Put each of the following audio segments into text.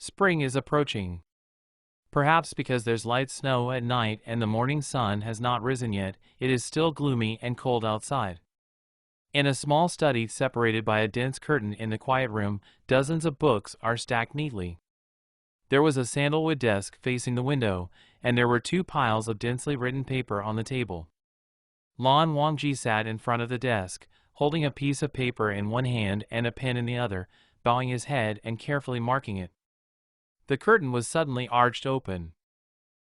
Spring is approaching. Perhaps because there's light snow at night and the morning sun has not risen yet, it is still gloomy and cold outside. In a small study separated by a dense curtain in the quiet room, dozens of books are stacked neatly. There was a sandalwood desk facing the window, and there were two piles of densely written paper on the table. Lan Wangji sat in front of the desk, holding a piece of paper in one hand and a pen in the other, bowing his head and carefully marking it. The curtain was suddenly arched open.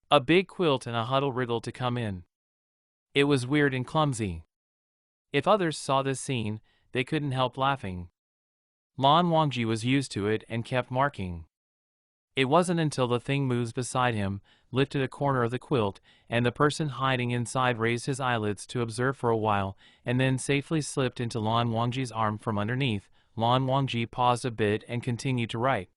A big quilt and a huddle wriggled to come in. It was weird and clumsy. If others saw this scene, they couldn't help laughing. Lan Wangji was used to it and kept marking. It wasn't until the thing moved beside him, lifted a corner of the quilt, and the person hiding inside raised his eyelids to observe for a while, and then safely slipped into Lan Wangji's arm from underneath. Lan Wangji paused a bit and continued to write.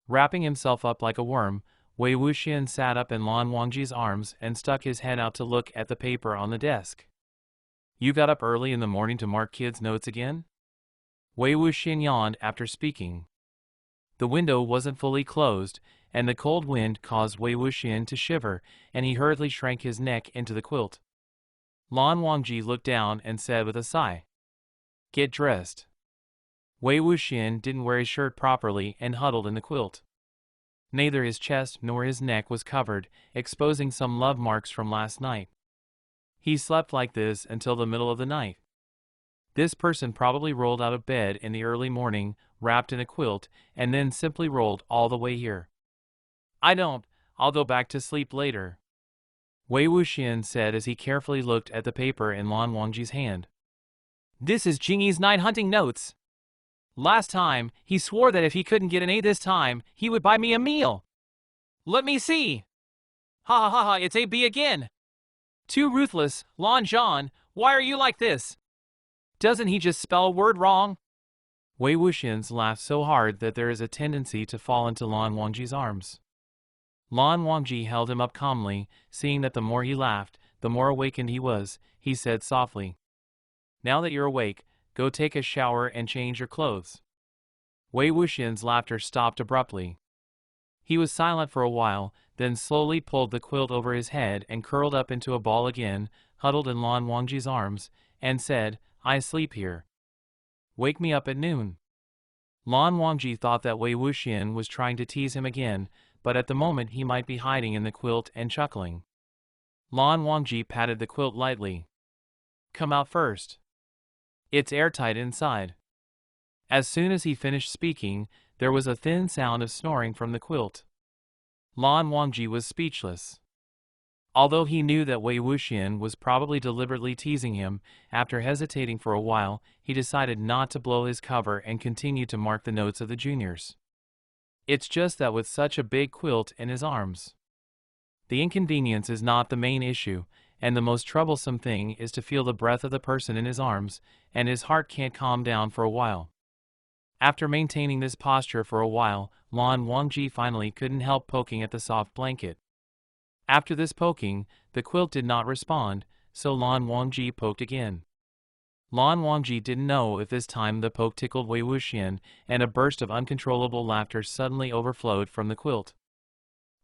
Wrapping himself up like a worm, Wei Wuxian sat up in Lan Wangji's arms and stuck his head out to look at the paper on the desk. "You got up early in the morning to mark kids' notes again?" Wei Wuxian yawned after speaking. The window wasn't fully closed, and the cold wind caused Wei Wuxian to shiver, and he hurriedly shrank his neck into the quilt. Lan Wangji looked down and said with a sigh, "Get dressed." Wei Wuxian didn't wear his shirt properly and huddled in the quilt. Neither his chest nor his neck was covered, exposing some love marks from last night. He slept like this until the middle of the night. This person probably rolled out of bed in the early morning, wrapped in a quilt, and then simply rolled all the way here. I'll go back to sleep later," Wei Wuxian said as he carefully looked at the paper in Lan Wangji's hand. "This is Jingyi's night hunting notes. Last time, he swore that if he couldn't get an A this time, he would buy me a meal. Let me see. Ha ha ha ha, it's a B again. Too ruthless, Lan Zhan, why are you like this? Doesn't he just spell a word wrong?" Wei Wuxian's laughed so hard that there is a tendency to fall into Lan Wangji's arms. Lan Wangji held him up calmly, seeing that the more he laughed, the more awakened he was. He said softly, "Now that you're awake, go take a shower and change your clothes." Wei Wuxian's laughter stopped abruptly. He was silent for a while, then slowly pulled the quilt over his head and curled up into a ball again, huddled in Lan Wangji's arms, and said, "I sleep here. Wake me up at noon." Lan Wangji thought that Wei Wuxian was trying to tease him again, but at the moment he might be hiding in the quilt and chuckling. Lan Wangji patted the quilt lightly. "Come out first. It's airtight inside." As soon as he finished speaking, there was a thin sound of snoring from the quilt. Lan Wangji was speechless. Although he knew that Wei Wuxian was probably deliberately teasing him, after hesitating for a while, he decided not to blow his cover and continued to mark the notes of the juniors. It's just that with such a big quilt in his arms. The inconvenience is not the main issue, and the most troublesome thing is to feel the breath of the person in his arms, and his heart can't calm down for a while. After maintaining this posture for a while, Lan Wangji finally couldn't help poking at the soft blanket. After this poking, the quilt did not respond, so Lan Wangji poked again. Lan Wangji didn't know if this time the poke tickled Wei Wuxian, and a burst of uncontrollable laughter suddenly overflowed from the quilt.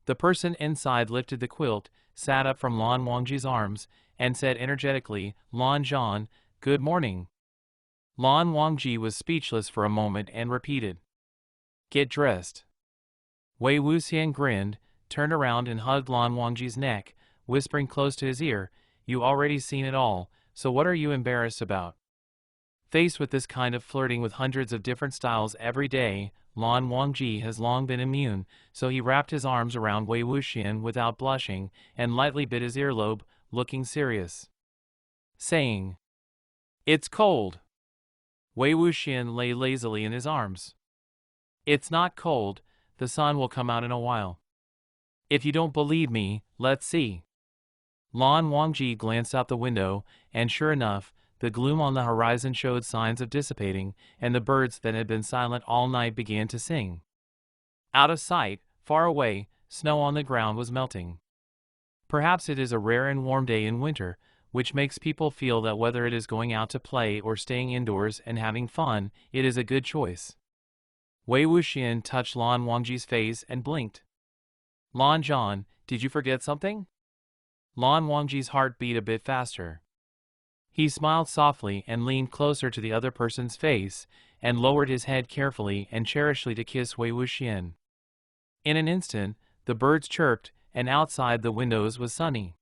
The person inside lifted the quilt, sat up from Lan Wangji's arms, and said energetically, "Lan Zhan, good morning." Lan Wangji was speechless for a moment and repeated, "Get dressed." Wei Wuxian grinned, turned around and hugged Lan Wangji's neck, whispering close to his ear, "You already seen it all, so what are you embarrassed about?" Faced with this kind of flirting with hundreds of different styles every day, Lan Wangji has long been immune, so he wrapped his arms around Wei Wuxian without blushing, and lightly bit his earlobe, looking serious. Saying, "It's cold." Wei Wuxian lay lazily in his arms. "It's not cold, the sun will come out in a while. If you don't believe me, let's see." Lan Wangji glanced out the window, and sure enough, the gloom on the horizon showed signs of dissipating, and the birds that had been silent all night began to sing. Out of sight, far away, snow on the ground was melting. Perhaps it is a rare and warm day in winter, which makes people feel that whether it is going out to play or staying indoors and having fun, it is a good choice. Wei Wuxian touched Lan Wangji's face and blinked. Lan Zhan, did you forget something? Lan Wangji's heart beat a bit faster. He smiled softly and leaned closer to the other person's face, and lowered his head carefully and cherishly to kiss Wei Wuxian. In an instant, the birds chirped, and outside the windows was sunny.